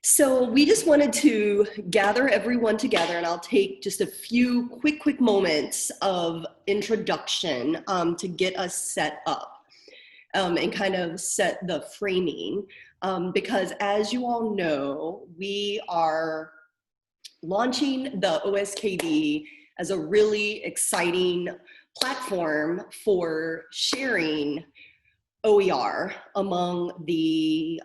So we just wanted to gather everyone together, and I'll take just a few quick moments of introduction to get us set up and kind of set the framing. Because as you all know, we are launching the OSKB as a really exciting platform for sharing OER among the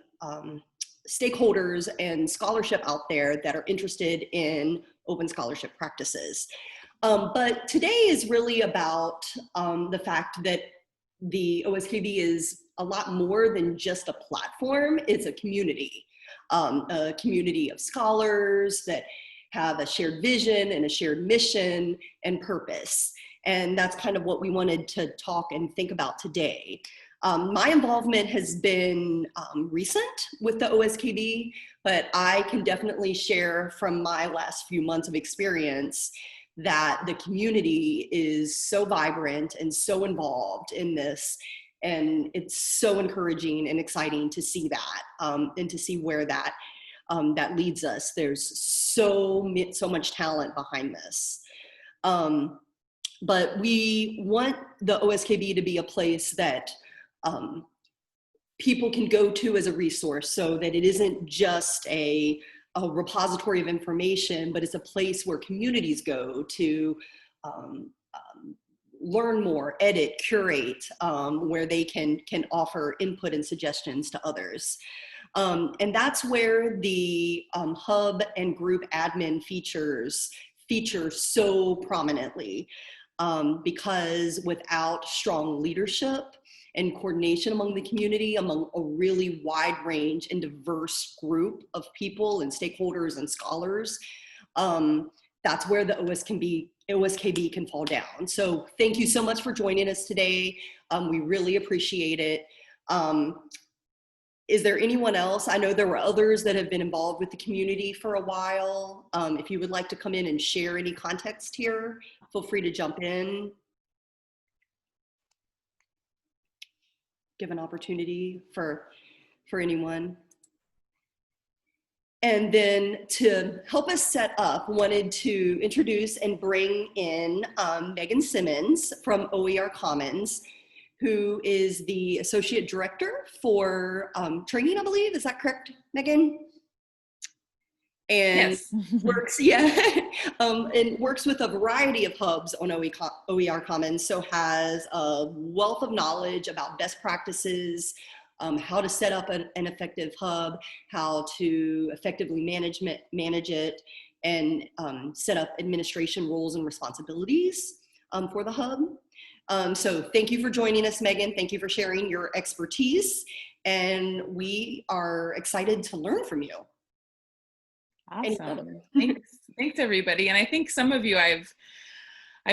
stakeholders and scholarship out there that are interested in open scholarship practices. But today is really about the fact that the OSKB is a lot more than just a platform. It's a community of scholars that have a shared vision and a shared mission and purpose. And that's kind of what we wanted to talk and think about today. My involvement has been recent with the OSKB, but I can definitely share from my last few months of experience that the community is so vibrant and so involved in this. And it's so encouraging and exciting to see that and to see where that leads us. There's so much talent behind this. But we want the OSKB to be a place that people can go to as a resource, so that it isn't just a repository of information, but it's a place where communities go to learn more, edit, curate, where they can offer input and suggestions to others. And that's where the hub and group admin feature so prominently, because without strong leadership and coordination among the community, among a really wide range and diverse group of people and stakeholders and scholars, that's where the OSKB can fall down. So thank you so much for joining us today. We really appreciate it. Is there anyone else? I know there were others that have been involved with the community for a while. If you would like to come in and share any context here, feel free to jump in. Give an opportunity for anyone. And then to help us set up, wanted to introduce and bring in Megan Simmons from OER Commons, who is the Associate Director for training, I believe. Is that correct, Megan? And yes. And works with a variety of hubs on OER Commons, so has a wealth of knowledge about best practices, how to set up an effective hub, how to effectively manage it, and set up administration roles and responsibilities for the hub. So thank you for joining us, Megan. Thank you for sharing your expertise, and we are excited to learn from you. Awesome. Thanks everybody. And I think some of you I've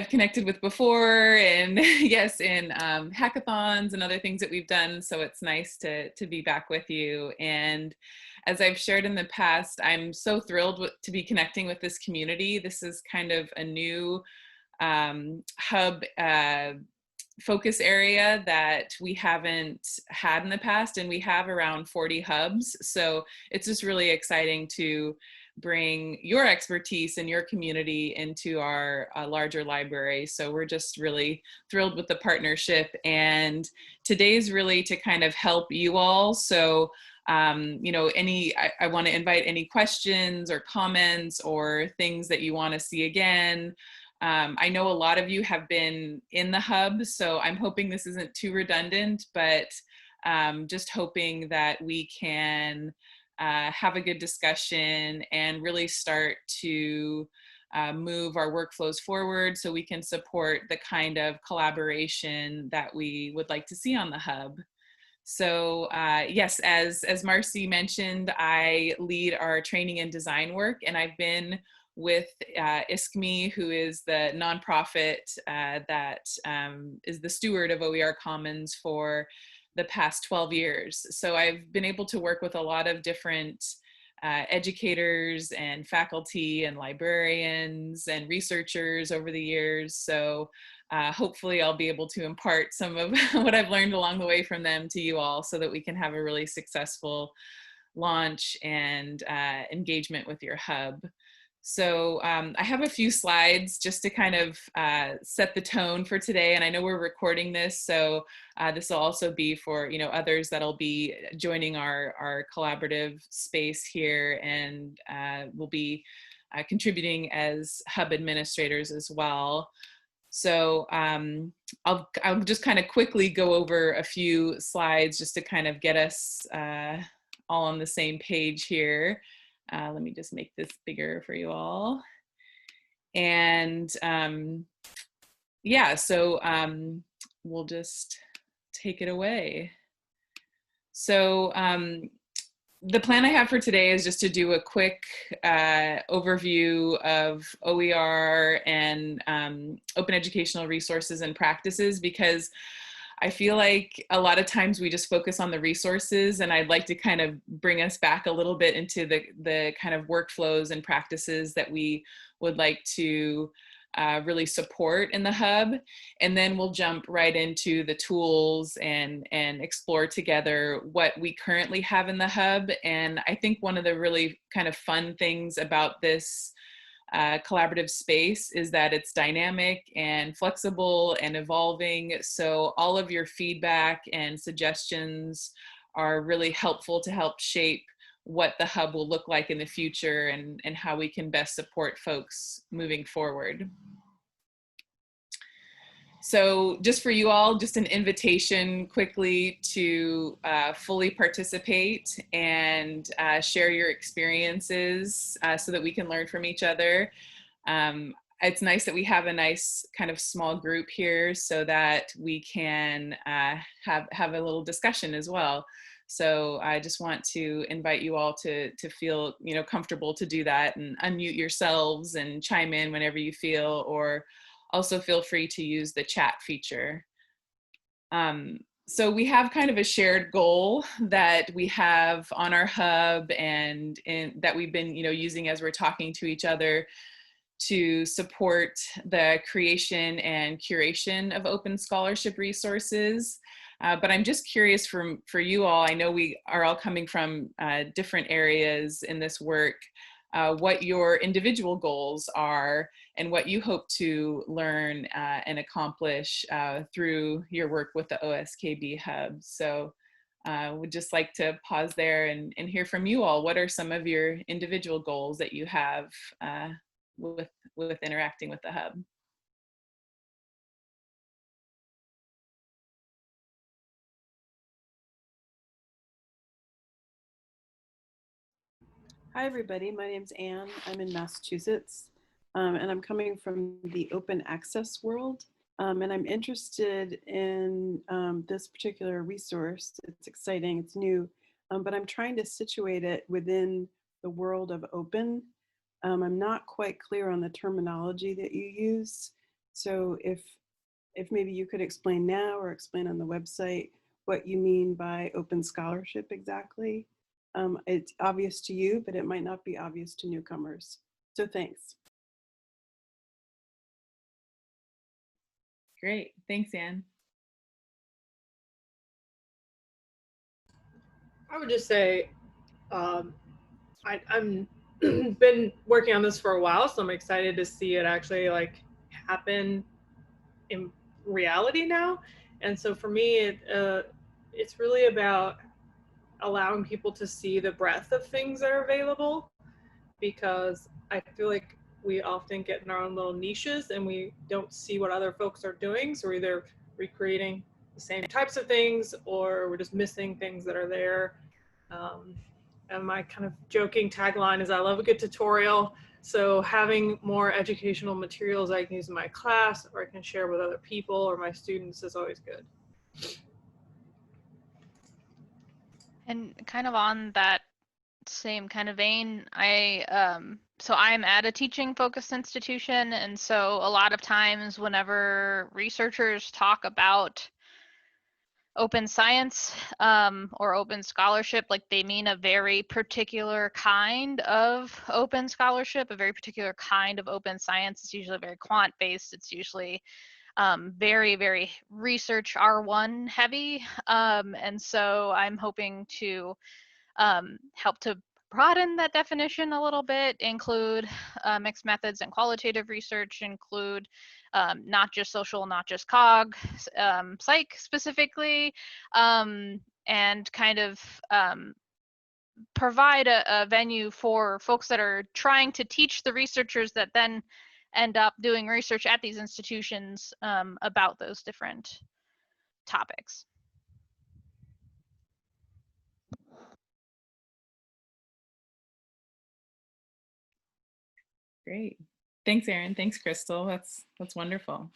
connected with before, and yes, in hackathons and other things that we've done. So it's nice to be back with you. And as I've shared in the past, I'm so thrilled to be connecting with this community. This is kind of a new hub focus area that we haven't had in the past, and we have around 40 hubs. So it's just really exciting to bring your expertise and your community into our larger library. So we're just really thrilled with the partnership, and today's really to kind of help you all. So you know, I want to invite any questions or comments or things that you want to see again. I know a lot of you have been in the hub, so I'm hoping this isn't too redundant, but just hoping that we can have a good discussion and really start to move our workflows forward so we can support the kind of collaboration that we would like to see on the hub. So yes, as Marcy mentioned, I lead our training and design work, and I've been with OSKB, who is the nonprofit that is the steward of OER Commons for the past 12 years. So I've been able to work with a lot of different educators and faculty and librarians and researchers over the years. So hopefully I'll be able to impart some of what I've learned along the way from them to you all, so that we can have a really successful launch and engagement with your hub. So I have a few slides just to kind of set the tone for today. And I know we're recording this, so this will also be for others that'll be joining our collaborative space here, and will be contributing as hub administrators as well. So I'll just kind of quickly go over a few slides just to kind of get us all on the same page here. Let me just make this bigger for you all. And yeah, so we'll just take it away. So the plan I have for today is just to do a quick overview of OER and open educational resources and practices, because I feel like a lot of times we just focus on the resources, and I'd like to kind of bring us back a little bit into the kind of workflows and practices that we would like to really support in the hub. And then we'll jump right into the tools and explore together what we currently have in the hub. And I think one of the really kind of fun things about this collaborative space is that it's dynamic and flexible and evolving. So all of your feedback and suggestions are really helpful to help shape what the hub will look like in the future, and how we can best support folks moving forward. So just for you all, just an invitation quickly to fully participate and share your experiences so that we can learn from each other. It's nice that we have a nice kind of small group here so that we can have a little discussion as well. So I just want to invite you all to feel comfortable to do that, and unmute yourselves and chime in whenever you feel, or also feel free to use the chat feature. So we have kind of a shared goal that we have on our hub, and that we've been using as we're talking to each other, to support the creation and curation of open scholarship resources. But I'm just curious for you all, I know we are all coming from different areas in this work, what your individual goals are and what you hope to learn and accomplish through your work with the OSKB Hub. So would just like to pause there and hear from you all. What are some of your individual goals that you have with interacting with the Hub? Hi, everybody. My name's Anne. I'm in Massachusetts, and I'm coming from the open access world. And I'm interested in this particular resource. It's exciting, it's new, but I'm trying to situate it within the world of open. I'm not quite clear on the terminology that you use. So if maybe you could explain now or explain on the website what you mean by open scholarship exactly. It's obvious to you, but it might not be obvious to newcomers. So thanks. Great, thanks, Anne. I would just say I'm been working on this for a while, so I'm excited to see it actually happen in reality now. And so for me, it's really about allowing people to see the breadth of things that are available, because I feel like we often get in our own little niches and we don't see what other folks are doing. So we're either recreating the same types of things, or we're just missing things that are there. And my kind of joking tagline is I love a good tutorial. So having more educational materials I can use in my class, or I can share with other people or my students, is always good. And kind of on that same kind of vein, so I'm at a teaching focused institution, and so a lot of times whenever researchers talk about open science or open scholarship, like they mean a very particular kind of open scholarship, a very particular kind of open science. It's usually very quant based. It's usually very, very research R1 heavy. And so I'm hoping to help to broaden that definition a little bit, include mixed methods and qualitative research, include not just social, not just cog, psych specifically, and kind of provide a venue for folks that are trying to teach the researchers that then end up doing research at these institutions about those different topics. Great. Thanks, Erin. Thanks, Crystal. That's wonderful.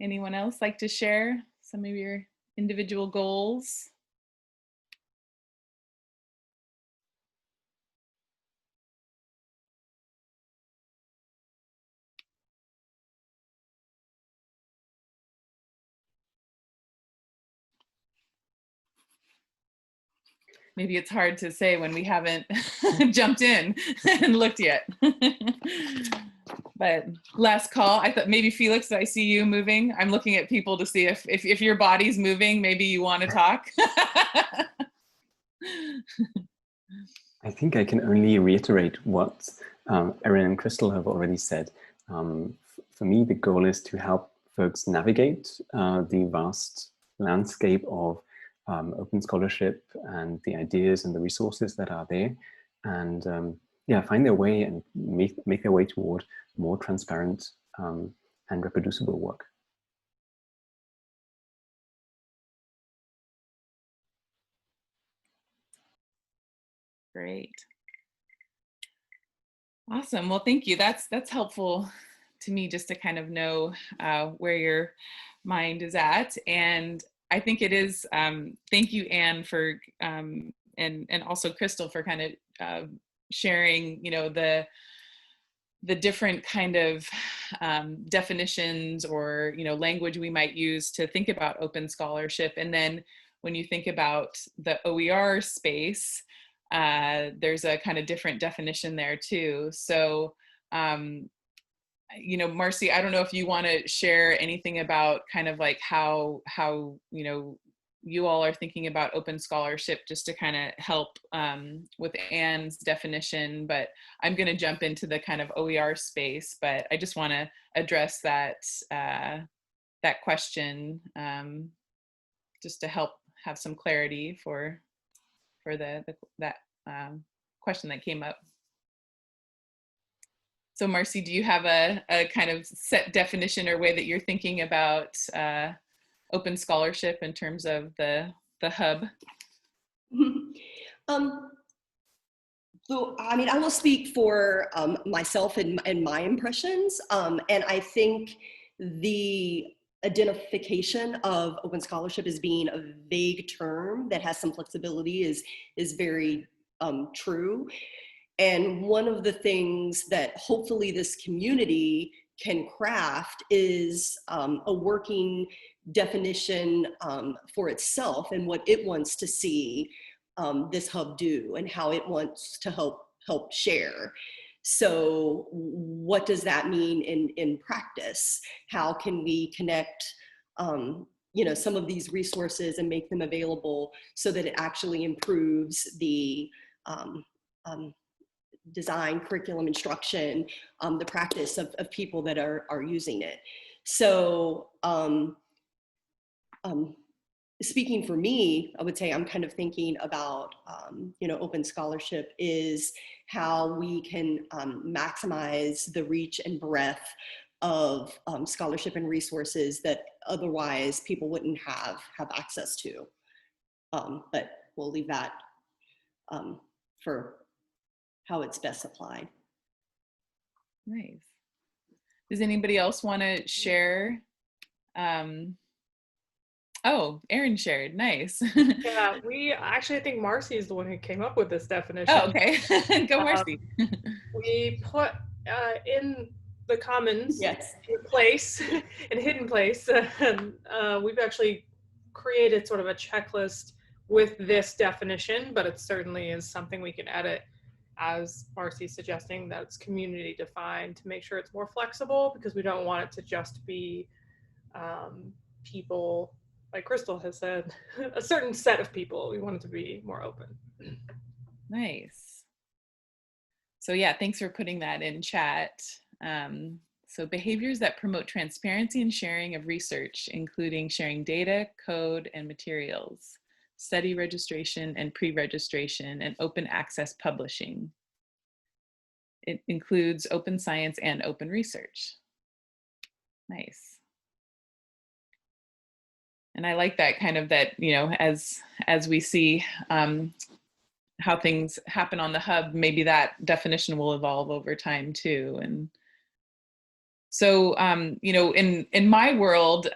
Anyone else like to share some of your individual goals? Maybe it's hard to say when we haven't jumped in and looked yet. But last call, I thought maybe Felix, I see you moving. I'm looking at people to see if your body's moving, maybe you want to talk. I think I can only reiterate what Erin and Crystal have already said. For me, the goal is to help folks navigate the vast landscape of open scholarship and the ideas and the resources that are there, and yeah, find their way and make their way toward more transparent and reproducible work. Great. Awesome. Well, thank you. That's helpful to me just to kind of know where your mind is at. And I think it is, thank you, Anne, for, and also Crystal for kind of sharing, you know, the different kind of definitions or, you know, language we might use to think about open scholarship. And then when you think about the OER space, there's a kind of different definition there too. So, you know, Marcy, I don't know if you want to share anything about kind of like how you know, you all are thinking about open scholarship, just to kind of help with Anne's definition, but I'm going to jump into the kind of OER space, but I just want to address that that question just to help have some clarity for that question that came up. So Marcy, do you have a kind of set definition or way that you're thinking about open scholarship in terms of the hub? So, I mean, I will speak for myself and my impressions. And I think the identification of open scholarship as being a vague term that has some flexibility is very true. And one of the things that hopefully this community can craft is a working definition for itself and what it wants to see this hub do and how it wants to help share. So what does that mean in practice? How can we connect you know, some of these resources and make them available so that it actually improves the design, curriculum, instruction, the practice of people that are using it. So speaking for me, I would say I'm kind of thinking about, you know, open scholarship is how we can maximize the reach and breadth of scholarship and resources that otherwise people wouldn't have access to. But we'll leave that for how it's best applied. Nice. Does anybody else want to share? Oh, Erin shared. Nice. Yeah, I think Marcy is the one who came up with this definition. Oh, okay. Go, Marcy. We put in the Commons, Yes, in place, in hidden place, and we've actually created sort of a checklist with this definition, but it certainly is something we can edit, as Marcy's suggesting, that it's community defined to make sure it's more flexible, because we don't want it to just be people, like Crystal has said, a certain set of people. We want it to be more open. Nice. So yeah, thanks for putting that in chat. So behaviors that promote transparency and sharing of research, including sharing data, code, and materials, study registration and pre-registration, and open access publishing. It includes open science and open research. Nice. And I like that kind of that, you know, as we see how things happen on the hub, maybe that definition will evolve over time too. And so, you know, in my world,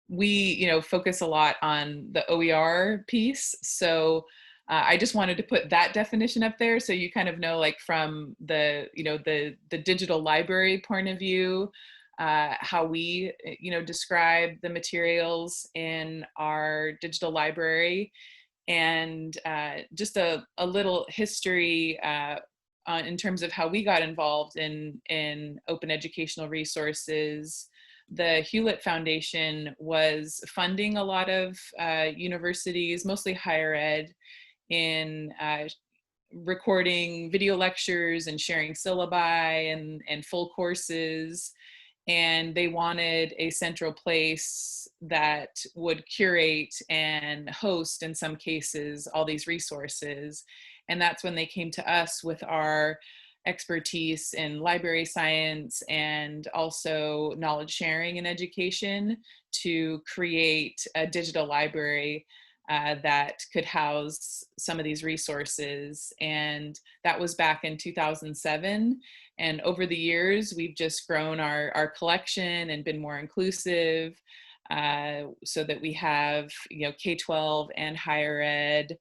we, you know, focus a lot on the OER piece. So I just wanted to put that definition up there so you kind of know, like, from the, you know, the digital library point of view, how we, you know, describe the materials in our digital library. And just a little history in terms of how we got involved in open educational resources. The Hewlett Foundation was funding a lot of universities, mostly higher ed, in recording video lectures and sharing syllabi and full courses. And they wanted a central place that would curate and host, in some cases, all these resources. And that's when they came to us with our expertise in library science and also knowledge sharing and education to create a digital library that could house some of these resources. And that was back in 2007. And over the years, we've just grown our collection and been more inclusive, so that we have, you know, K-12 and higher ed,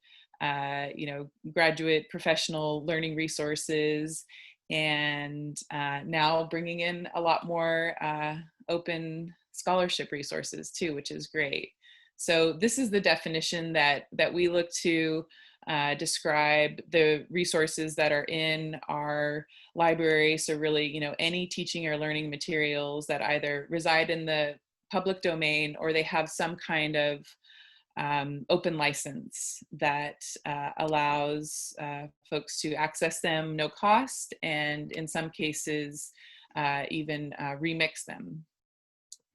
you know, graduate professional learning resources, and now bringing in a lot more open scholarship resources too, which is great. So this is the definition that we look to describe the resources that are in our library. So really, you know, any teaching or learning materials that either reside in the public domain or they have some kind of open license that allows folks to access them no cost, and in some cases even remix them.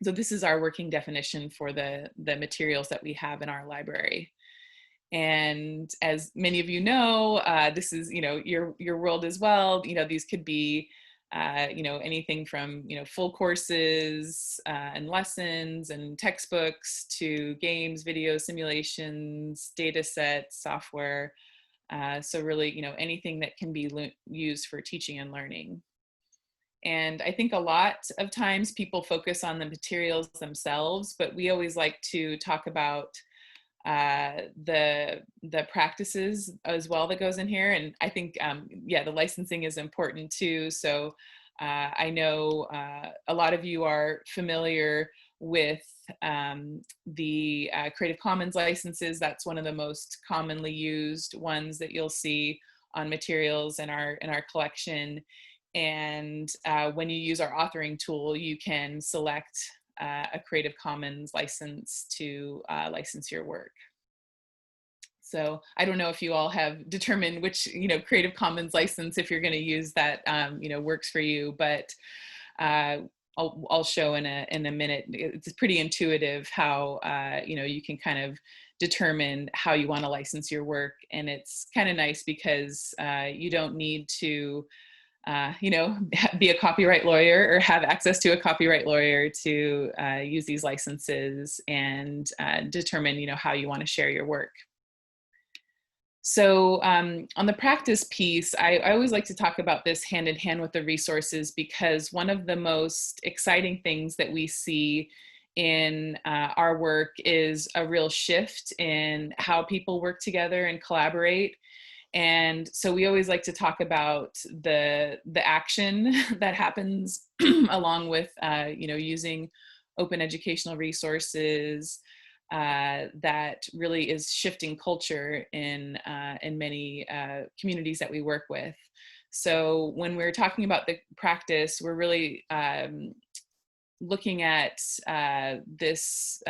So this is our working definition for the materials that we have in our library. And as many of you know, this is, you know, your world as well. You know, these could be, you know, anything from, you know, full courses and lessons and textbooks to games, videos, simulations, data sets, software. So really, you know, anything that can be used for teaching and learning. And I think a lot of times people focus on the materials themselves, but we always like to talk about the practices as well that goes in here. And I think, yeah, the licensing is important too. So I know a lot of you are familiar with the Creative Commons licenses. That's one of the most commonly used ones that you'll see on materials in our collection. And when you use our authoring tool, you can select a Creative Commons license to license your work. So I don't know if you all have determined which, you know, Creative Commons license, if you're going to use that, you know, works for you, but I'll show in a minute. It's pretty intuitive how, you know, you can kind of determine how you want to license your work. And it's kind of nice because you don't need to you know, be a copyright lawyer or have access to a copyright lawyer to use these licenses and determine, you know, how you want to share your work. So on the practice piece, I always like to talk about this hand in hand with the resources, because one of the most exciting things that we see in our work is a real shift in how people work together and collaborate. And so we always like to talk about the action that happens along with, you know, using open educational resources, that really is shifting culture in many communities that we work with. So when we're talking about the practice, we're really looking at this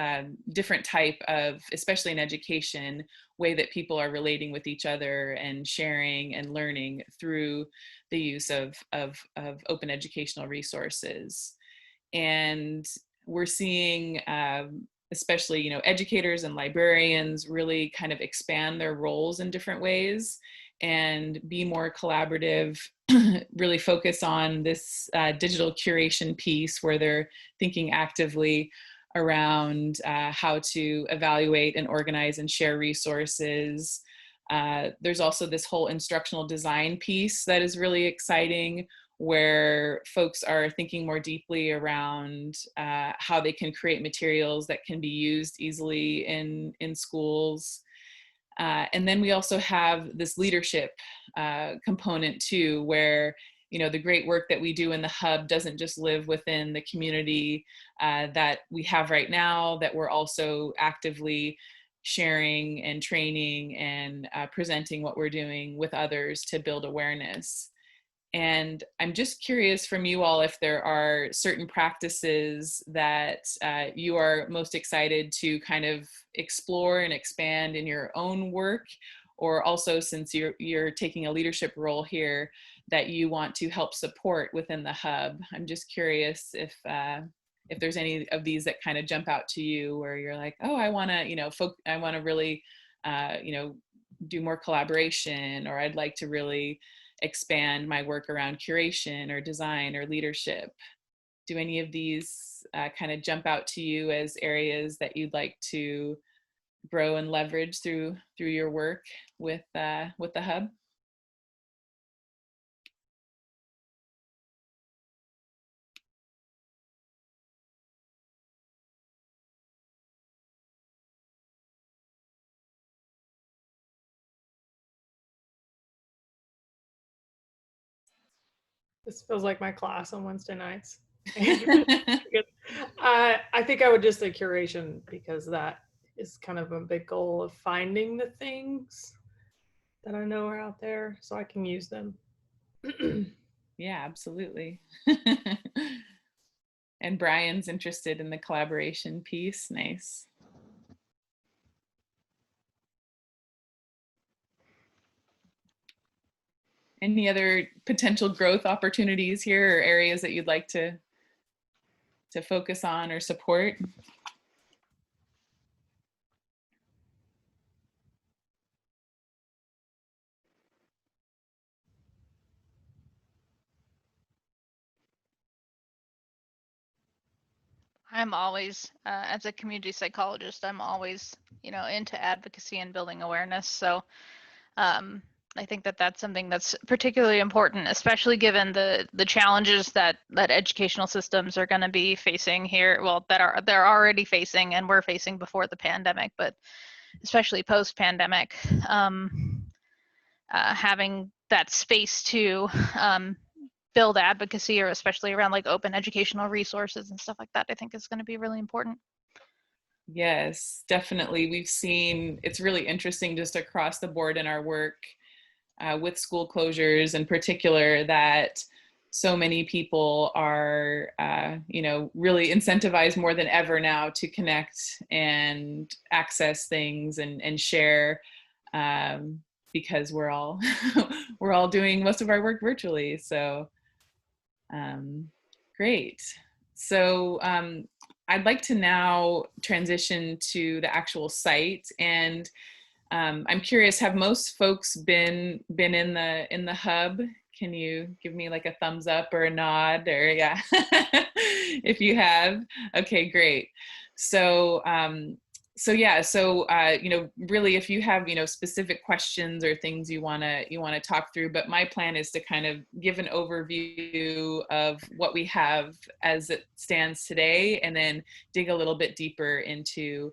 different type of, especially in education, way that people are relating with each other and sharing and learning through the use of open educational resources. And we're seeing, especially, you know, educators and librarians really kind of expand their roles in different ways and be more collaborative, really focus on this digital curation piece where they're thinking actively around how to evaluate and organize and share resources. There's also this whole instructional design piece that is really exciting, where folks are thinking more deeply around how they can create materials that can be used easily in schools. And then we also have this leadership component too, where, you know, the great work that we do in the hub doesn't just live within the community that we have right now, that we're also actively sharing and training and presenting what we're doing with others to build awareness. And I'm just curious from you all if there are certain practices that you are most excited to kind of explore and expand in your own work, or also, since you're taking a leadership role here, that you want to help support within the hub. I'm just curious if there's any of these that kind of jump out to you, where you're like, oh, I want to, you know, I want to really, you know, do more collaboration, or I'd like to really expand my work around curation or design or leadership. Do any of these kind of jump out to you as areas that you'd like to grow and leverage through your work with the hub? This feels like my class on Wednesday nights. I think I would just say curation, because that is kind of a big goal of finding the things that I know are out there so I can use them. Yeah, absolutely. And Brian's interested in the collaboration piece. Nice. Any other potential growth opportunities here, or areas that you'd like to focus on or support? I'm always, as a community psychologist, I'm always, you know, into advocacy and building awareness. So I think that that's something that's particularly important, especially given the challenges that educational systems are going to be facing here. Well, they're already facing, and were facing before the pandemic, but especially post-pandemic, having that space to build advocacy, or especially around like open educational resources and stuff like that, I think is going to be really important. Yes, definitely. We've seen, it's really interesting just across the board in our work with school closures in particular, that so many people are, you know, really incentivized more than ever now to connect and access things and share, because we're all we're all doing most of our work virtually. So great. So I'd like to now transition to the actual site, and I'm curious, have most folks been in the hub? Can you give me like a thumbs up or a nod, or yeah, if you have? Okay, great. So you know, really, if you have, you know, specific questions or things you want to talk through, but my plan is to kind of give an overview of what we have as it stands today, and then dig a little bit deeper into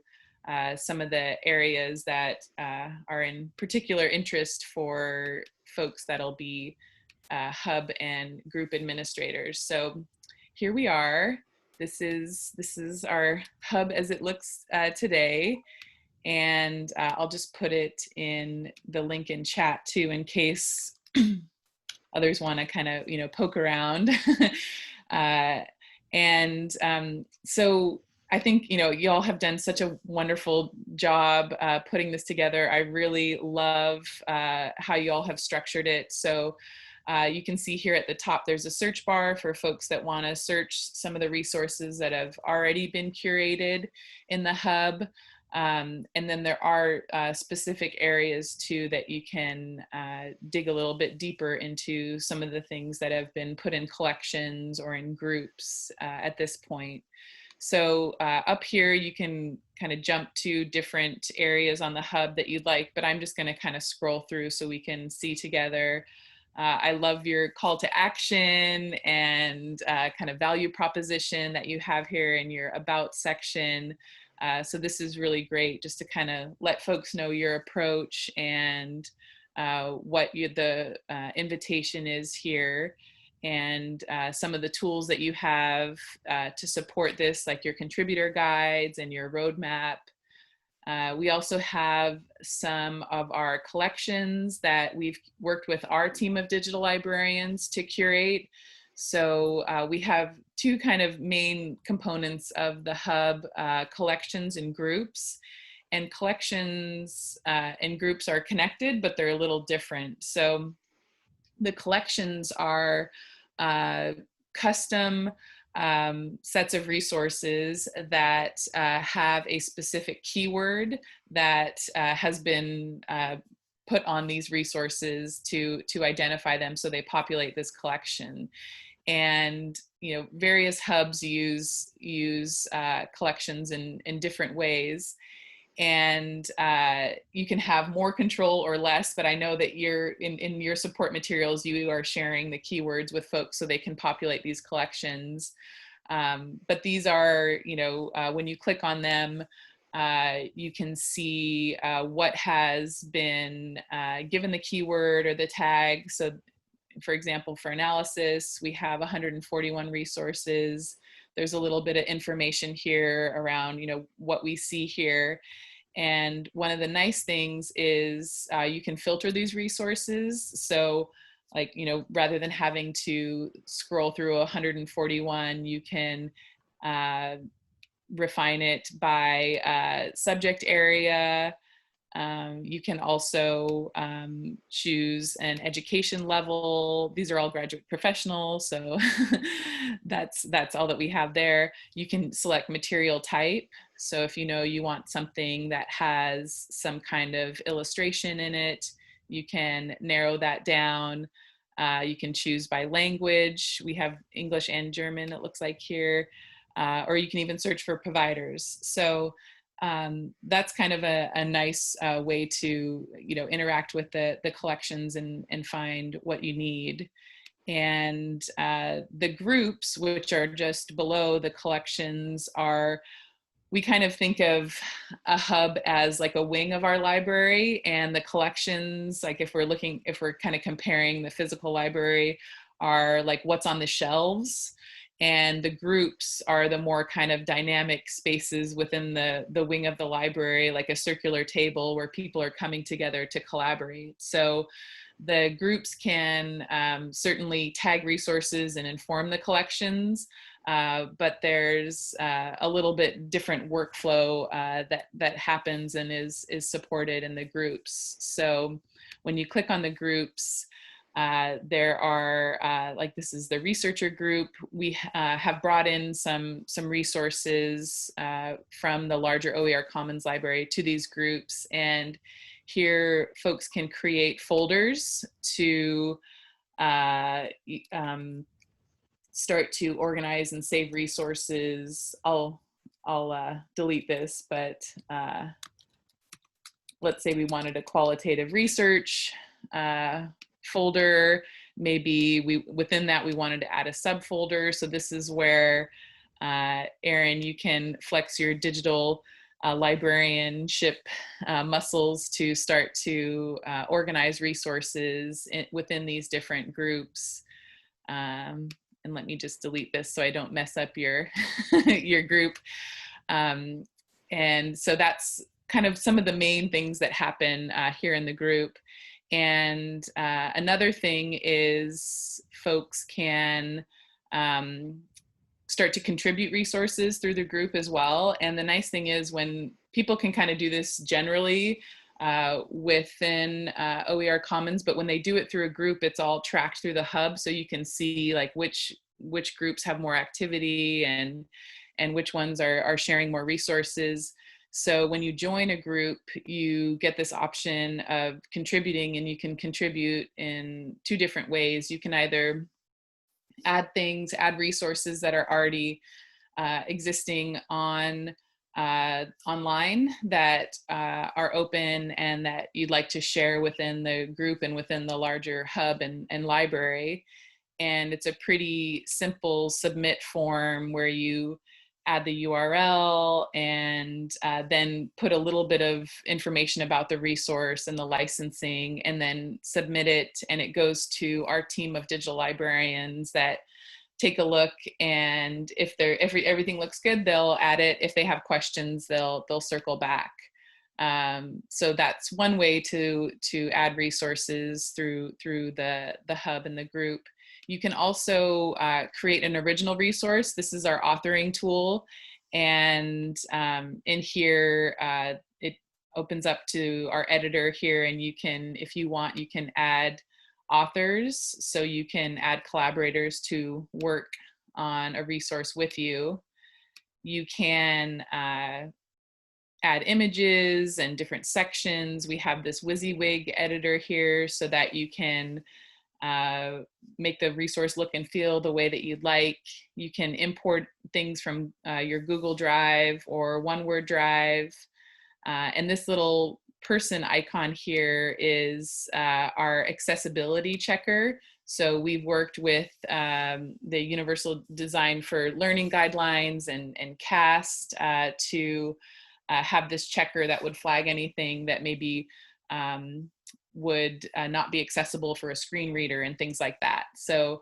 some of the areas that are in particular interest for folks that'll be hub and group administrators. So here we are. this is our hub as it looks today. And I'll just put it in the link in chat too, in case others want to kind of, poke around. So I think, y'all have done such a wonderful job putting this together. I really love how y'all have structured it. So you can see here at the top, there's a search bar for folks that want to search some of the resources that have already been curated in the hub. And then there are specific areas too that you can dig a little bit deeper into some of the things that have been put in collections or in groups at this point. So up here, you can kind of jump to different areas on the hub that you'd like, but I'm just going to kind of scroll through so we can see together. I love your call to action and kind of value proposition that you have here in your about section. So this is really great just to kind of let folks know your approach and what the invitation is here, and some of the tools that you have to support this, like your contributor guides and your roadmap. We also have some of our collections that we've worked with our team of digital librarians to curate. So we have two kind of main components of the hub, collections and groups. And collections and groups are connected, but they're a little different. So the collections are custom sets of resources that have a specific keyword that has been put on these resources to identify them, so they populate this collection. And various hubs use collections in different ways. And you can have more control or less, but I know that you're in your support materials, you are sharing the keywords with folks so they can populate these collections. But these are, when you click on them, you can see what has been given the keyword or the tag. So for example, for analysis, we have 141 resources. There's a little bit of information here around, what we see here. And one of the nice things is you can filter these resources. So like, rather than having to scroll through 141, you can refine it by subject area. You can also choose an education level. These are all graduate professionals, so that's all that we have there. You can select material type. So if you want something that has some kind of illustration in it, you can narrow that down. You can choose by language. We have English and German, it looks like here, or you can even search for providers. So that's kind of a nice way to interact with the collections and find what you need. And the groups, which are just below the collections, we kind of think of a hub as like a wing of our library, and the collections, like if we're kind of comparing the physical library, are like what's on the shelves. And the groups are the more kind of dynamic spaces within the wing of the library, like a circular table where people are coming together to collaborate. So the groups can certainly tag resources and inform the collections, but there's a little bit different workflow that happens and is supported in the groups. So when you click on the groups, there are, like this is the researcher group. We have brought in some resources from the larger OER Commons library to these groups. And here folks can create folders to start to organize and save resources. I'll delete this, but let's say we wanted a qualitative research folder. Maybe within that we wanted to add a subfolder. So this is where, Erin, you can flex your digital librarianship muscles to start to organize resources within these different groups. And and let me just delete this so I don't mess up your your group. And so that's kind of some of the main things that happen here in the group. And another thing is folks can start to contribute resources through the group as well. And the nice thing is when people can kind of do this generally within OER Commons, but when they do it through a group, it's all tracked through the hub. So you can see like which groups have more activity and which ones are sharing more resources. So when you join a group, you get this option of contributing, and you can contribute in two different ways. You can either add things, add resources that are already existing on online that are open and that you'd like to share within the group and within the larger hub and library. And it's a pretty simple submit form where you add the URL and then put a little bit of information about the resource and the licensing, and then submit it, and it goes to our team of digital librarians that take a look, and if everything looks good, they'll add it. If they have questions, they'll circle back. So that's one way to add resources through the hub and the group. You can also create an original resource. This is our authoring tool. And in here, it opens up to our editor here, and you can, if you want, you can add authors. So you can add collaborators to work on a resource with you. You can add images and different sections. We have this WYSIWYG editor here so that you can make the resource look and feel the way that you'd like. You can import things from your Google Drive or OneWord Drive. And this little person icon here is our accessibility checker. So we've worked with the Universal Design for Learning Guidelines and CAST to have this checker that would flag anything that maybe would not be accessible for a screen reader and things like that. So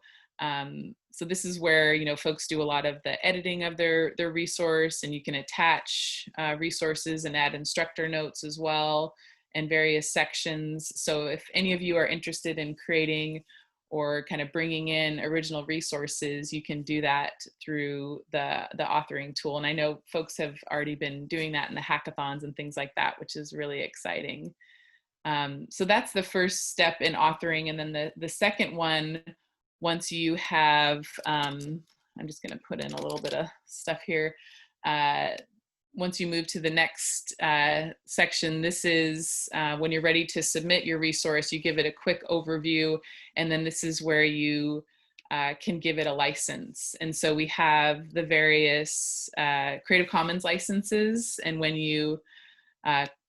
so this is where, you know, folks do a lot of the editing of their resource, and you can attach resources and add instructor notes as well, and various sections. So if any of you are interested in creating or kind of bringing in original resources, you can do that through the authoring tool. And I know folks have already been doing that in the hackathons and things like that, which is really exciting. So that's the first step in authoring. And then the second one, once you have, I'm just going to put in a little bit of stuff here. Once you move to the next section, this is when you're ready to submit your resource, you give it a quick overview, and then this is where you can give it a license. And so we have the various Creative Commons licenses, and when you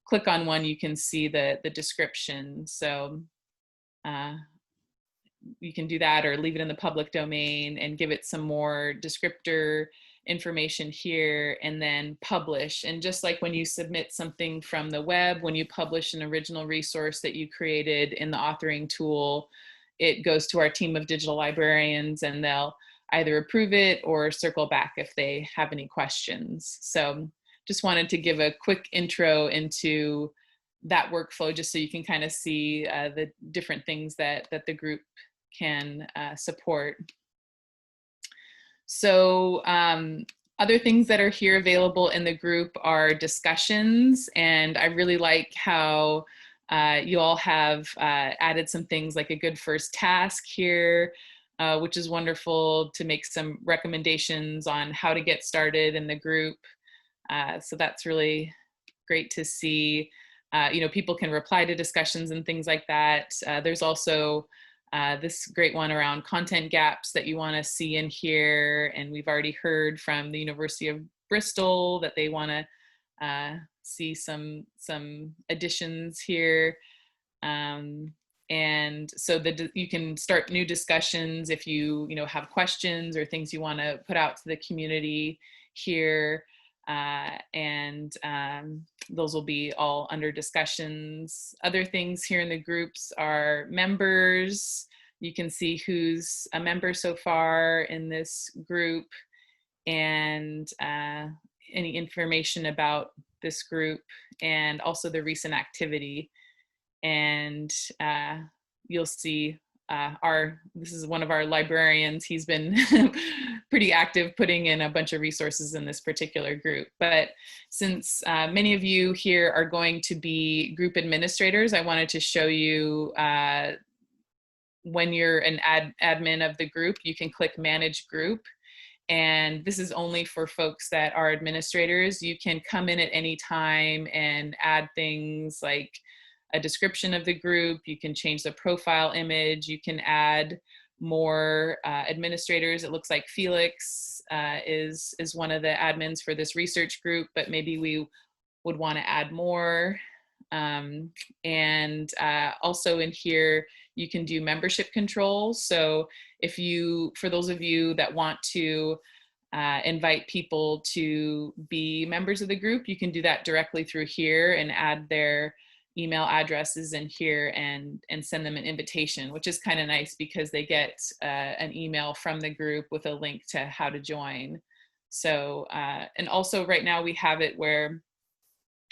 click on one, you can see the description. So you can do that, or leave it in the public domain and give it some more descriptor information here, and then publish. And just like when you submit something from the web, when you publish an original resource that you created in the authoring tool, it goes to our team of digital librarians, and they'll either approve it or circle back if they have any questions. So just wanted to give a quick intro into that workflow, just so you can kind of see the different things that the group can support. So other things that are here available in the group are discussions, and I really like how you all have added some things like a good first task here, which is wonderful, to make some recommendations on how to get started in the group. So that's really great to see. You know, people can reply to discussions and things like that. There's also this great one around content gaps that you want to see in here. And we've already heard from the University of Bristol that they want to see some additions here. And so you can start new discussions if you have questions or things you want to put out to the community here. And those will be all under discussions. Other things here in the groups are members. You can see who's a member so far in this group, and any information about this group, and also the recent activity. And you'll see this is one of our librarians. He's been pretty active putting in a bunch of resources in this particular group. But since many of you here are going to be group administrators, I wanted to show you when you're an admin of the group, you can click Manage Group. And this is only for folks that are administrators. You can come in at any time and add things like a description of the group. You can change the profile image. You can add more administrators. It looks like Felix is one of the admins for this research group, but maybe we would want to add more. And also in here, you can do membership control. So if you, for those of you that want to invite people to be members of the group, you can do that directly through here and add their email addresses in here and send them an invitation, which is kind of nice because they get an email from the group with a link to how to join. So, and also right now we have it where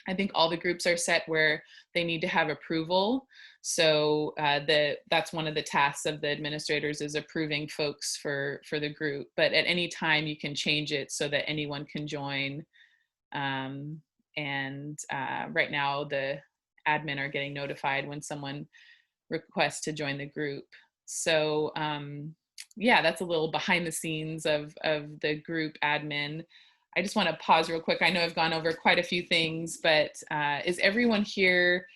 I think all the groups are set where they need to have approval. So that's one of the tasks of the administrators, is approving folks for the group. But at any time you can change it so that anyone can join. And right now the admin are getting notified when someone requests to join the group. So yeah, that's a little behind the scenes of the group admin. I just want to pause real quick. I know I've gone over quite a few things, but is everyone here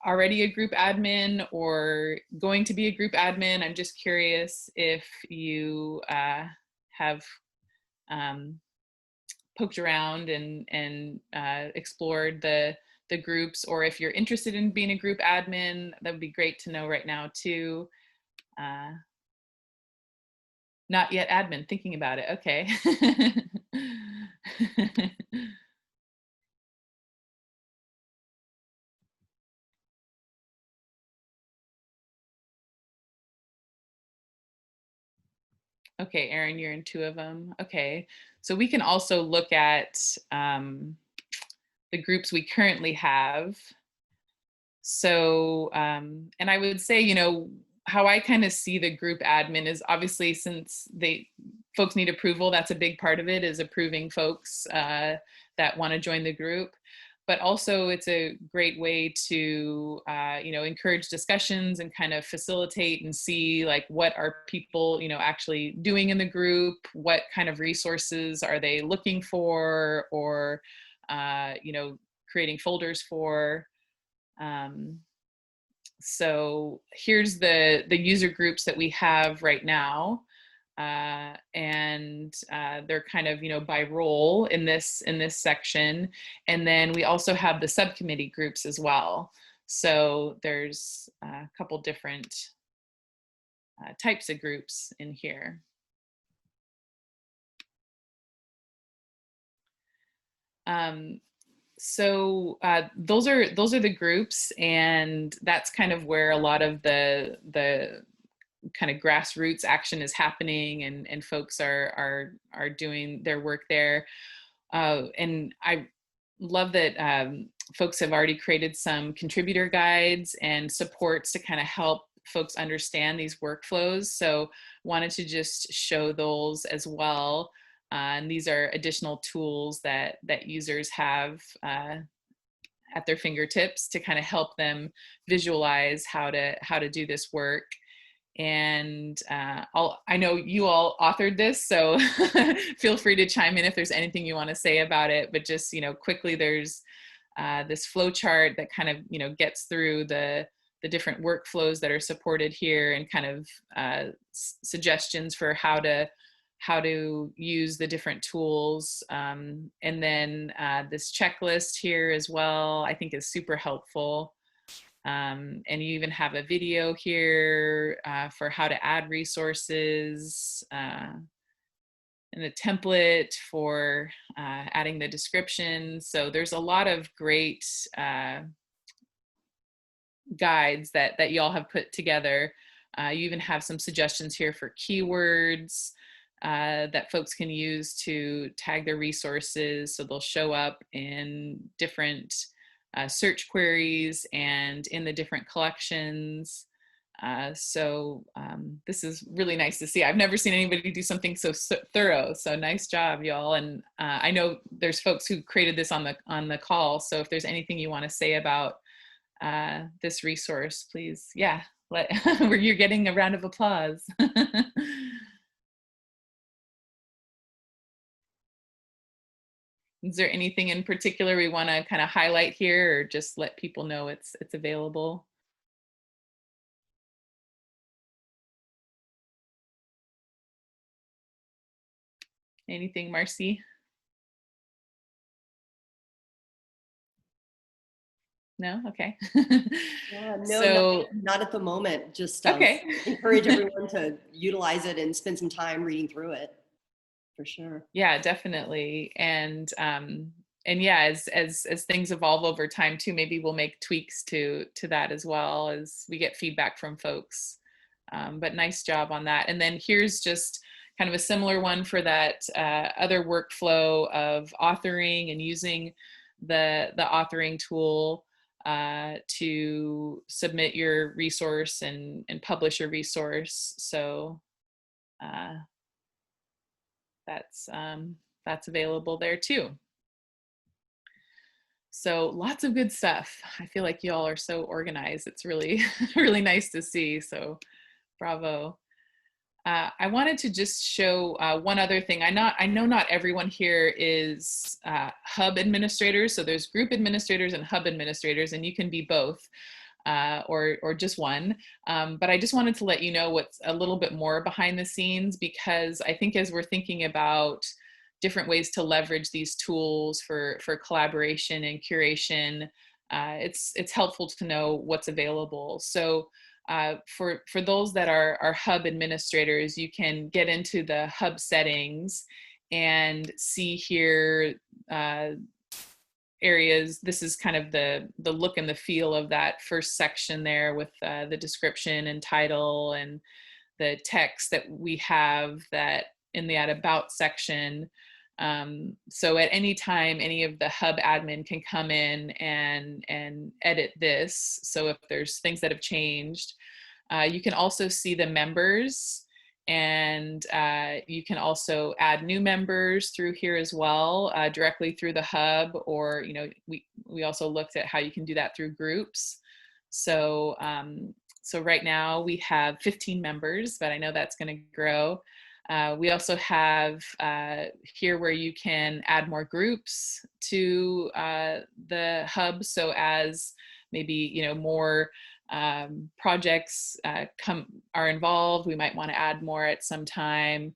already a group admin or going to be a group admin? I'm just curious if you have poked around and explored the groups, or if you're interested in being a group admin. That would be great to know right now too. Not yet admin, thinking about it. Okay. Okay, Erin, you're in 2 of them. Okay, so we can also look at the groups we currently have. So, and I would say, you know, how I kind of see the group admin is obviously, since folks need approval, that's a big part of it, is approving folks that want to join the group. But also it's a great way to, you know, encourage discussions and kind of facilitate and see like what are people, you know, actually doing in the group, what kind of resources are they looking for, or, you know, creating folders for. So here's the user groups that we have right now. And they're kind of, you know, by role in this section. And then we also have the subcommittee groups as well. So there's a couple different types of groups in here. So those are the groups, and that's kind of where a lot of the kind of grassroots action is happening, and folks are doing their work there. And I love that folks have already created some contributor guides and supports to kind of help folks understand these workflows. So wanted to just show those as well. And these are additional tools that users have at their fingertips to kind of help them visualize how to do this work. And I know you all authored this, so feel free to chime in if there's anything you want to say about it. But just, you know, quickly, there's this flow chart that kind of, you know, gets through the different workflows that are supported here, and kind of suggestions for how to use the different tools. And then this checklist here as well, I think is super helpful. And you even have a video here for how to add resources, and a template for adding the description. So there's a lot of great guides that y'all have put together You even have some suggestions here for keywords that folks can use to tag their resources, so they'll show up in different search queries and in the different collections. This is really nice to see. I've never seen anybody do something so thorough. So nice job, y'all. And I know there's folks who created this on the call. So if there's anything you want to say about this resource, please, yeah, you're getting a round of applause. Is there anything in particular we want to kind of highlight here, or just let people know it's available? Anything, Marcy? No? Okay. Yeah, no, So, not at the moment. Just okay. encourage everyone to utilize it and spend some time reading through it, for sure. Yeah, definitely. And yeah, as things evolve over time too, maybe we'll make tweaks to that as well as we get feedback from folks. But nice job on that. And then here's just kind of a similar one for that other workflow of authoring and using the authoring tool to submit your resource and publish your resource. So that's available there too. So lots of good stuff. I feel like y'all are so organized. It's really, really nice to see. So bravo. I wanted to just show one other thing. I know not everyone here is hub administrators. So there's group administrators and hub administrators, and you can be both or just one. But I just wanted to let you know what's a little bit more behind the scenes, because I think as we're thinking about different ways to leverage these tools for collaboration and curation, it's helpful to know what's available. So for those that are hub administrators, you can get into the hub settings and see here areas. This is kind of the look and the feel of that first section there with the description and title and the text that we have that in the about section. So at any time, any of the hub admin can come in and edit this. So if there's things that have changed, you can also see the members, and you can also add new members through here as well, directly through the hub, or we also looked at how you can do that through groups. So so right now we have 15 members, but I know that's going to grow. We also have here where you can add more groups to the hub. So as maybe more projects are involved, we might want to add more at some time.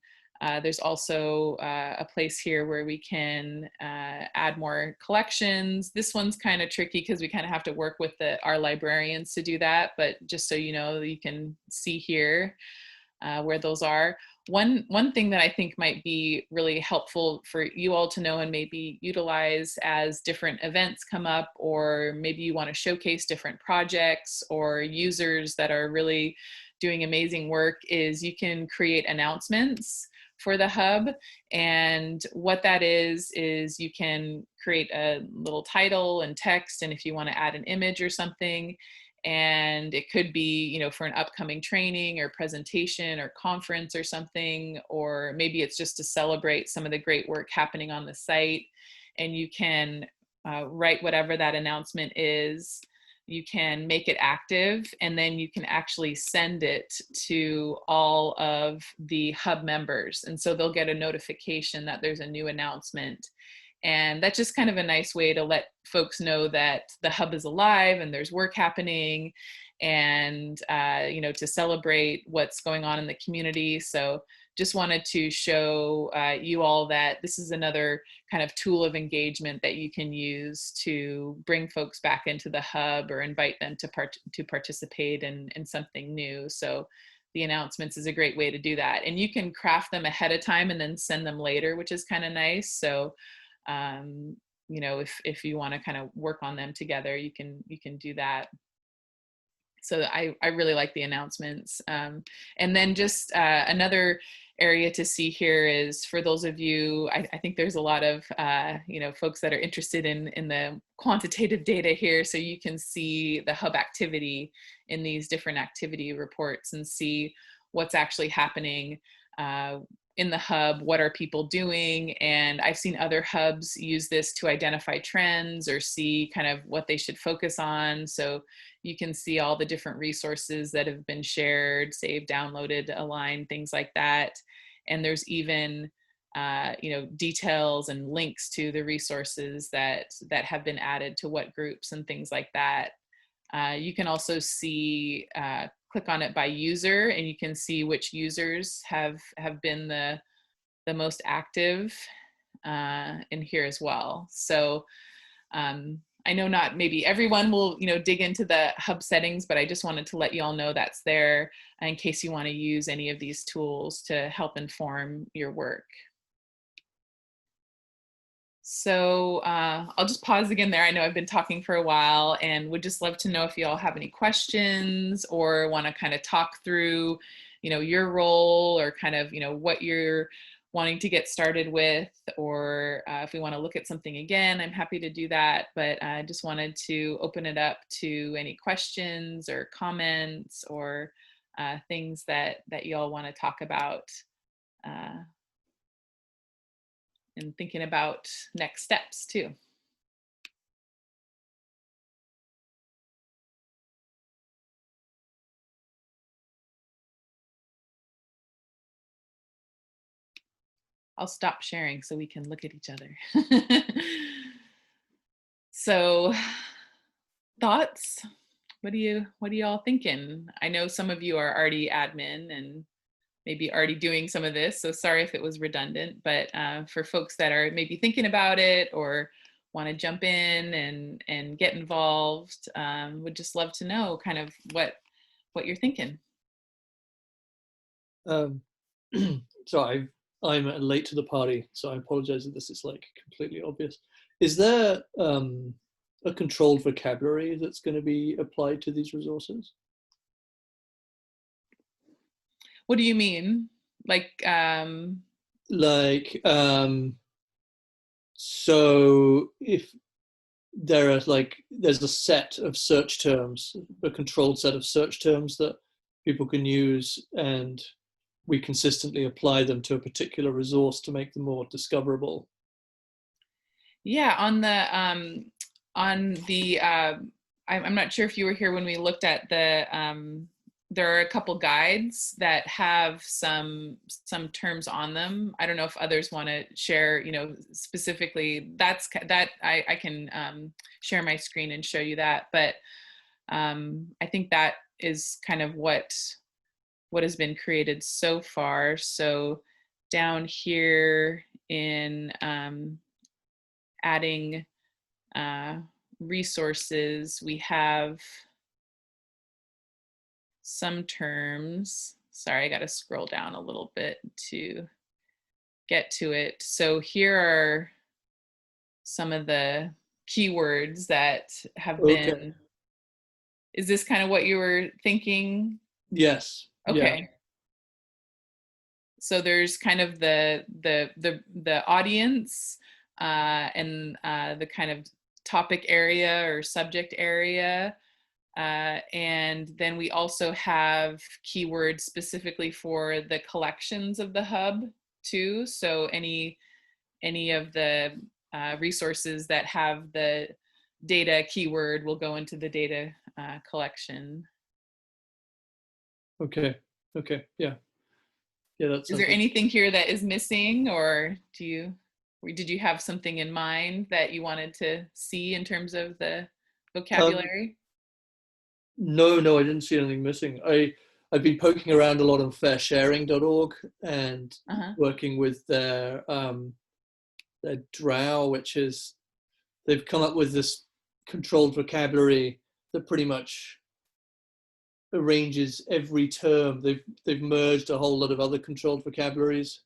There's also a place here where we can add more collections. This one's kind of tricky because we kind of have to work with our librarians to do that, but just so you know, you can see here where those are. One thing that I think might be really helpful for you all to know and maybe utilize as different events come up, or maybe you want to showcase different projects or users that are really doing amazing work, is you can create announcements for the hub. And what that is you can create a little title and text, and if you want to add an image or something, and it could be for an upcoming training or presentation or conference or something, or maybe it's just to celebrate some of the great work happening on the site. And you can write whatever that announcement is. You can make it active, and then you can actually send it to all of the hub members, and so they'll get a notification that there's a new announcement. And that's just kind of a nice way to let folks know that the hub is alive and there's work happening, and to celebrate what's going on in the community. So just wanted to show you all that this is another kind of tool of engagement that you can use to bring folks back into the hub or invite them to participate in something new. So the announcements is a great way to do that. And you can craft them ahead of time and then send them later, which is kind of nice. So if you want to kind of work on them together, you can do that. So I really like the announcements. And then just another area to see here is for those of you, I think there's a lot of, folks that are interested in the quantitative data here. So you can see the hub activity in these different activity reports and see what's actually happening in the hub, what are people doing? And I've seen other hubs use this to identify trends or see kind of what they should focus on. So you can see all the different resources that have been shared, saved, downloaded, aligned, things like that. And there's even details and links to the resources that have been added to what groups and things like that. You can also see, click on it by user, and you can see which users have been the most active in here as well. So I know not maybe everyone will dig into the hub settings, but I just wanted to let you all know that's there in case you want to use any of these tools to help inform your work. So I'll just pause again there. I know I've been talking for a while and would just love to know if you all have any questions or want to kind of talk through, your role or kind of, what you're wanting to get started with, or if we want to look at something again, I'm happy to do that. But I just wanted to open it up to any questions or comments or things that you all want to talk about. And thinking about next steps too. I'll stop sharing so we can look at each other. So, thoughts? What are you all thinking? I know some of you are already admin and maybe already doing some of this, so sorry if it was redundant, but for folks that are maybe thinking about it or want to jump in and get involved, would just love to know kind of what you're thinking. So I'm late to the party, so I apologize if this is like completely obvious. Is there a controlled vocabulary that's going to be applied to these resources? What do you mean? So if there's a set of search terms, a controlled set of search terms that people can use, and we consistently apply them to a particular resource to make them more discoverable. Yeah, on the I'm not sure if you were here when we looked at the there are a couple guides that have some terms on them. I don't know if others want to share, specifically that I can share my screen and show you that. But I think that is kind of what has been created so far. So down here in adding resources, we have some terms. Sorry, I got to scroll down a little bit to get to it. So here are some of the keywords that have been. Is this kind of what you were thinking? Yes. Okay. Yeah. So there's kind of the audience and the kind of topic area or subject area. And then we also have keywords specifically for the collections of the hub too. So any of the resources that have the data keyword will go into the data collection. Okay. Yeah. Is there anything here that is missing, or did you have something in mind that you wanted to see in terms of the vocabulary? No, I didn't see anything missing. I've been poking around a lot on fairsharing.org and working with their DROW, which is, they've come up with this controlled vocabulary that pretty much arranges every term. They've merged a whole lot of other controlled vocabularies,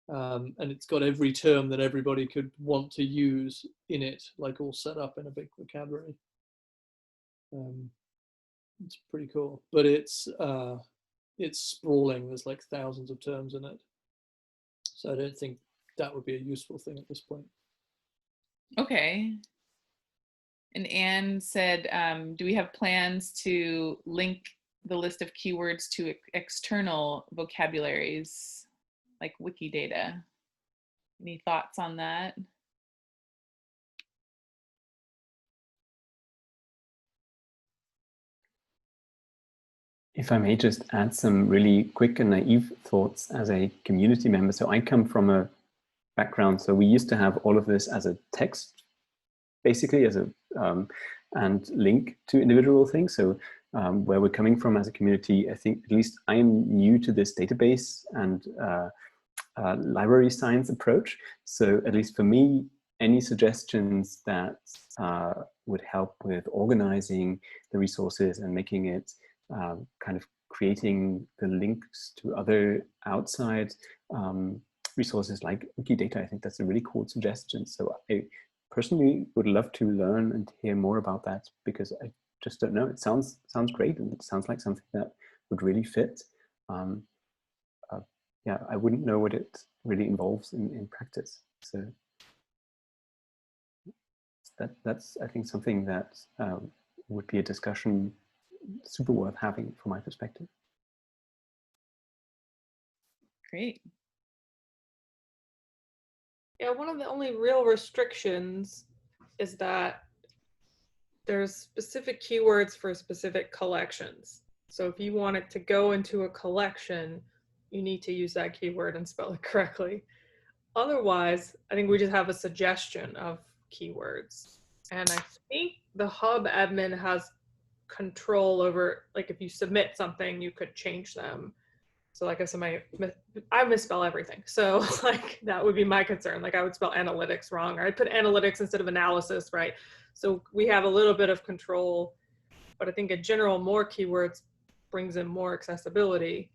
and it's got every term that everybody could want to use in it, like all set up in a big vocabulary. It's pretty cool, but it's sprawling. There's like thousands of terms in it, so I don't think that would be a useful thing at this point. Okay. And Anne said, do we have plans to link the list of keywords to external vocabularies like Wikidata? Any thoughts on that? If I may just add some really quick and naive thoughts as a community member. So I come from a background, so we used to have all of this as a text, basically as a and link to individual things. So where we're coming from as a community, I think at least I'm new to this database and library science approach. So at least for me, any suggestions that would help with organizing the resources and making it kind of creating the links to other outside resources like Wikidata, I think that's a really cool suggestion. So I personally would love to learn and hear more about that, because I just don't know. It sounds great, and it sounds like something that would really fit. Yeah, I wouldn't know what it really involves in practice. So that's I think something that would be a discussion super worth having from my perspective. Great. Yeah, one of the only real restrictions is that there's specific keywords for specific collections. So if you want it to go into a collection, you need to use that keyword and spell it correctly. Otherwise, I think we just have a suggestion of keywords. And I think the hub admin has control over, like if you submit something, you could change them. So like if somebody, I misspell everything. So like that would be my concern. Like I would spell analytics wrong, or I'd put analytics instead of analysis, right? So we have a little bit of control, but I think in general, more keywords brings in more accessibility,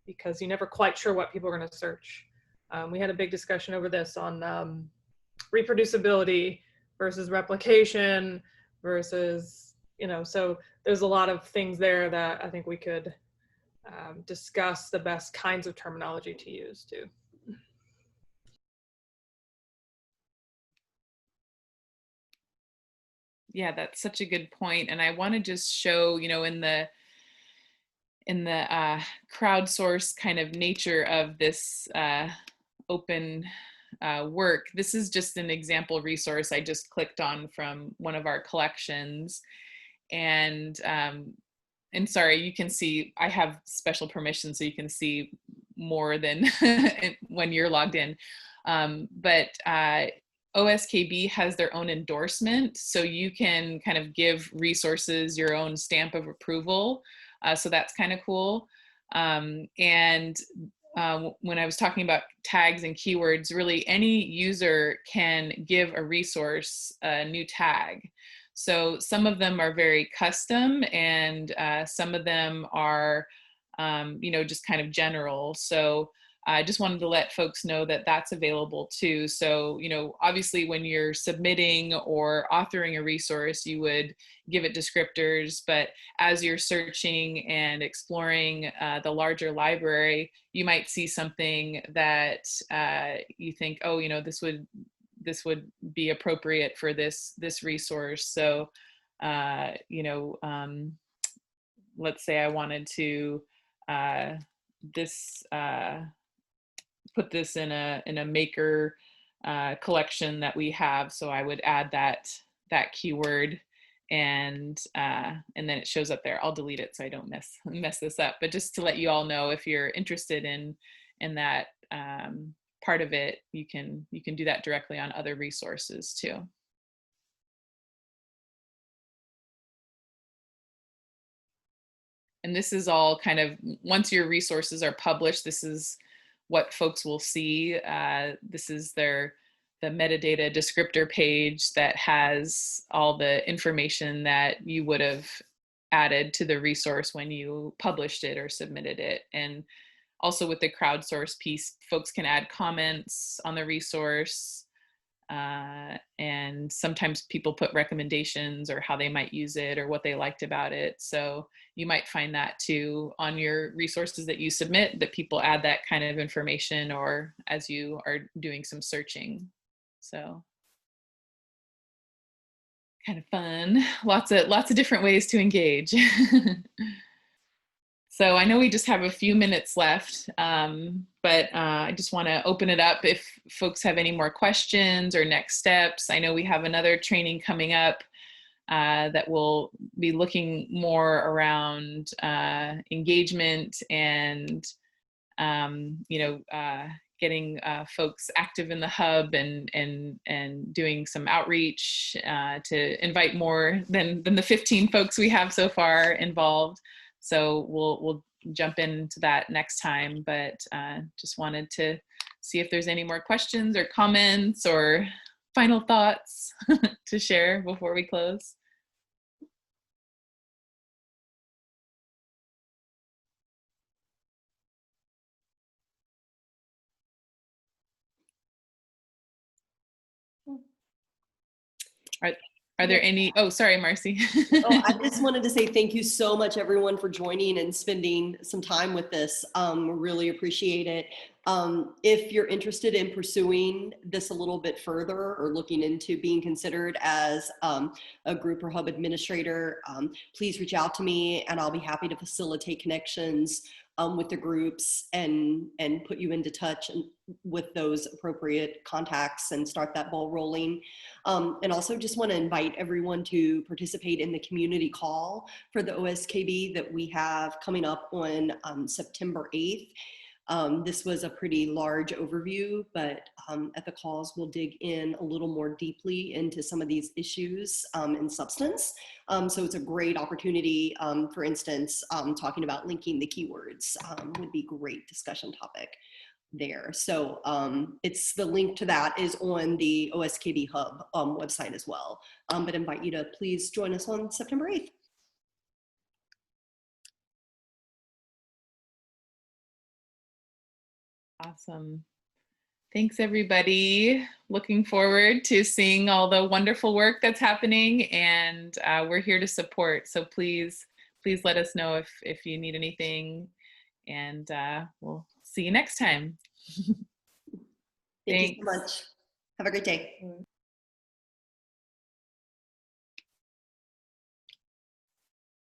because you're never quite sure what people are going to search. We had a big discussion over this on reproducibility versus replication versus, so there's a lot of things there that I think we could discuss the best kinds of terminology to use too. Yeah, that's such a good point. And I want to just show, in the crowdsource kind of nature of this open work, this is just an example resource I just clicked on from one of our collections. And sorry, you can see I have special permission, so you can see more than when you're logged in. But OSKB has their own endorsement, so you can kind of give resources your own stamp of approval. So that's kind of cool. When I was talking about tags and keywords, really any user can give a resource a new tag. So some of them are very custom, and some of them are, just kind of general. So I just wanted to let folks know that that's available too. So, obviously when you're submitting or authoring a resource, you would give it descriptors, but as you're searching and exploring the larger library, you might see something that you think, oh, this would be appropriate for this resource. So, let's say I wanted to put this in a maker collection that we have. So I would add that keyword, and then it shows up there. I'll delete it so I don't mess this up. But just to let you all know, if you're interested in that part of it, you can do that directly on other resources too. And this is all kind of, once your resources are published, this is what folks will see. This is the metadata descriptor page that has all the information that you would have added to the resource when you published it or submitted it. And also with the crowdsource piece, folks can add comments on the resource. And sometimes people put recommendations or how they might use it or what they liked about it. So you might find that too on your resources that you submit, that people add that kind of information or as you are doing some searching. So kind of fun. Lots of different ways to engage. So I know we just have a few minutes left, but I just want to open it up if folks have any more questions or next steps. I know we have another training coming up that will be looking more around engagement and getting folks active in the hub and doing some outreach to invite more than the 15 folks we have so far involved. So we'll jump into that next time, but just wanted to see if there's any more questions or comments or final thoughts to share before we close. Are there any, oh, sorry, Marcy. Oh, I just wanted to say thank you so much, everyone, for joining and spending some time with this. Really appreciate it. If you're interested in pursuing this a little bit further or looking into being considered as a group or hub administrator, please reach out to me and I'll be happy to facilitate connections with the groups and put you into touch with those appropriate contacts and start that ball rolling. And also just want to invite everyone to participate in the community call for the OSKB that we have coming up on September 8th. This was a pretty large overview, but at the calls, we'll dig in a little more deeply into some of these issues in substance. So it's a great opportunity, for instance, talking about linking the keywords would be a great discussion topic there. So it's the link to that is on the OSKB Hub website as well, but invite you to please join us on September 8th. Awesome. Thanks, everybody. Looking forward to seeing all the wonderful work that's happening, and we're here to support. So please let us know if you need anything, and we'll see you next time. Thank you so much. Have a great day.